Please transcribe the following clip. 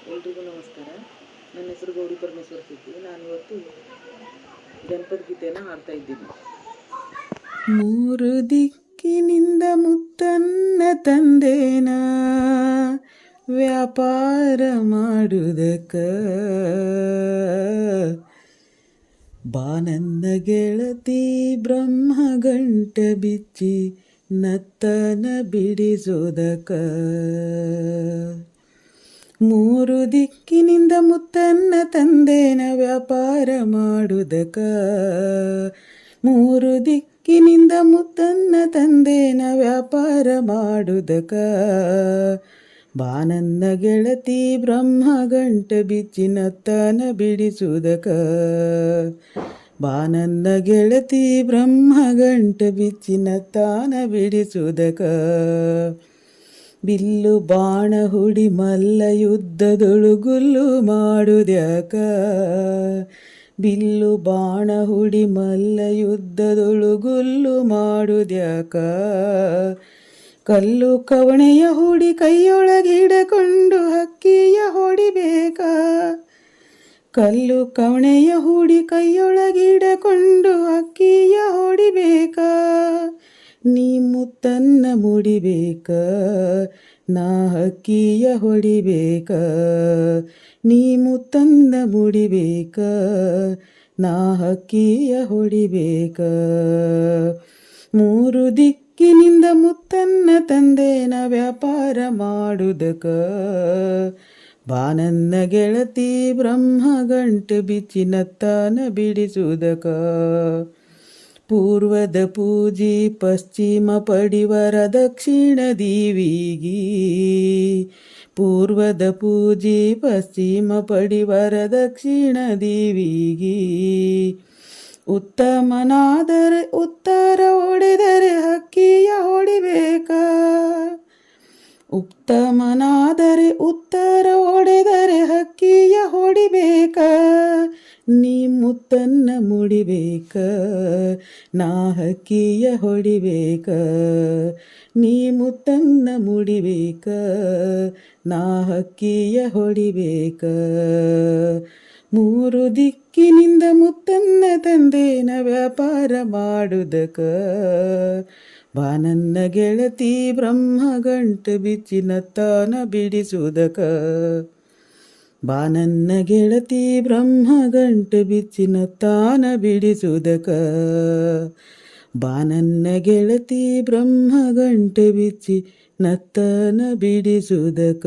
ಎಲ್ರಿಗೂ ನಮಸ್ಕಾರ. ನನ್ನ ಹೆಸರು ಗೌರಿ ಪರಮೇಶ್ವರ ಸಿದ್ದಿ. ನಾನಿವತ್ತು ಜನಪದ ಗೀತೆಯನ್ನು ಹಾಡ್ತಾ ಇದ್ದೀನಿ. ಮೂರು ದಿಕ್ಕಿನಿಂದ ಮುತ್ತನ್ನ ತಂದೇನ ವ್ಯಾಪಾರ ಮಾಡುವುದಕ್ಕ, ಬಾನನ್ನ ಗೆಳತಿ ಬ್ರಹ್ಮಗಂಟ ಬಿಚ್ಚಿ ನತ್ತನ ಬಿಡಿಸೋದಕ. ಮೂರು ದಿಕ್ಕಿನಿಂದ ಮುತ್ತನ್ನ ತಂದೇನ ವ್ಯಾಪಾರ ಮಾಡುವುದಕ, ಮೂರು ದಿಕ್ಕಿನಿಂದ ಮುತ್ತನ್ನ ತಂದೇನ ವ್ಯಾಪಾರ ಮಾಡುವುದಕ, ಬಾನನ್ನ ಗೆಳತಿ ಬ್ರಹ್ಮಗಂಟ ಬಿಚ್ಚಿ ನತ್ತನ ಬಿಡಿಸುವುದಕ, ಬಾನನ್ನ ಗೆಳತಿ ಬ್ರಹ್ಮಗಂಟ ಬಿಚ್ಚಿ ನತ್ತನ ಬಿಡಿಸುವುದಕ. ಬಿಲ್ಲು ಬಾಣ ಹುಡಿ ಮಲ್ಲ ಯುದ್ಧದೊಳು ಗುಲ್ಲು ಮಾಡುದ್ಯಾಕ, ಬಿಲ್ಲು ಬಾಣ ಹುಡಿ ಮಲ್ಲ ಯುದ್ಧದೊಳು ಗುಲ್ಲು ಮಾಡುದ್ಯಾಕ. ಕಲ್ಲು ಕವಣೆಯ ಹುಡಿ ಕೈಯೊಳಗಿಡಕೊಂಡು ಹಕ್ಕಿಯ ಹೊಡಿಬೇಕ, ಕಲ್ಲು ಕವಣೆಯ ಹುಡಿ ಕೈಯೊಳಗಿಡಕೊಂಡು ಹಕ್ಕಿಯ ಹೊಡಿಬೇಕ. ನೀ ಮುತ್ತನ್ನ ಮುಡಿಬೇಕ, ನಾ ಹಕ್ಕಿಯ ಹೊಡಿಬೇಕ, ನೀ ಮುತ್ತನ್ನ ಮುಡಿಬೇಕ, ನಾ ಹಕ್ಕಿಯ ಹೊಡಿಬೇಕ. ಮೂರು ದಿಕ್ಕಿನಿಂದ ಮುತ್ತನ್ನ ತಂದೇನ ವ್ಯಾಪಾರ ಮಾಡುವುದಕ, ಬಾನನ್ನ ಗೆಳತಿ ಬ್ರಹ್ಮಗಂಟ ಬಿಚ್ಚಿ ನತ್ತನ ಬಿಡಿಸುವುದಕ. ಪೂರ್ವದ ಪೂಜಿ ಪಶ್ಚಿಮ ಪಡಿವರ ದಕ್ಷಿಣ ದೀವಿಗಿ, ಪೂರ್ವದ ಪೂಜಿ ಪಶ್ಚಿಮ ಪಡಿವರ ದಕ್ಷಿಣ ದೀವಿಗಿ. ಉತ್ತಮನಾದರೆ ಉತ್ತರ ಹೊಡೆದರೆ ಹಕ್ಕಿಯ ಹೊಡಿಬೇಕ, ಉತ್ತಮನಾದರೆ ಉತ್ತರ ಹೊಡೆದರೆ ಹಕ್ಕಿಯ ಹೊಡಿಬೇಕ. ನೀ ಮುತ್ತನ್ನ ಮುಡಿಬೇಕ, ನಾ ಹಕ್ಕಿಯ ಹೊಡಿಬೇಕ, ನೀ ಮುತ್ತನ್ನ ಮುಡಿಬೇಕ, ನಾ ಹಕ್ಕಿಯ ಹೊಡಿಬೇಕ. ಮೂರು ದಿಕ್ಕಿನಿಂದ ಮುತ್ತನ್ನ ತಂದೇನ ವ್ಯಾಪಾರ ಮಾಡುವುದಕ, ಬಾನನ್ನ ಗೆಳತಿ ಬ್ರಹ್ಮಗಂಟ ಬಿಚ್ಚಿ ನತ್ತನ ಬಿಡಿಸುವುದಕ, ಬಾನನ್ನ ಗೆಳತಿ ಬ್ರಹ್ಮಗಂಟ ಬಿಚ್ಚಿ ನತ್ತನ ಬಿಡಿಸುವುದಕ, ಬಾನನ್ನ ಗೆಳತಿ ಬ್ರಹ್ಮಗಂಟ ಬಿಚ್ಚಿ ನತ್ತನ ಬಿಡಿಸುವುದಕ.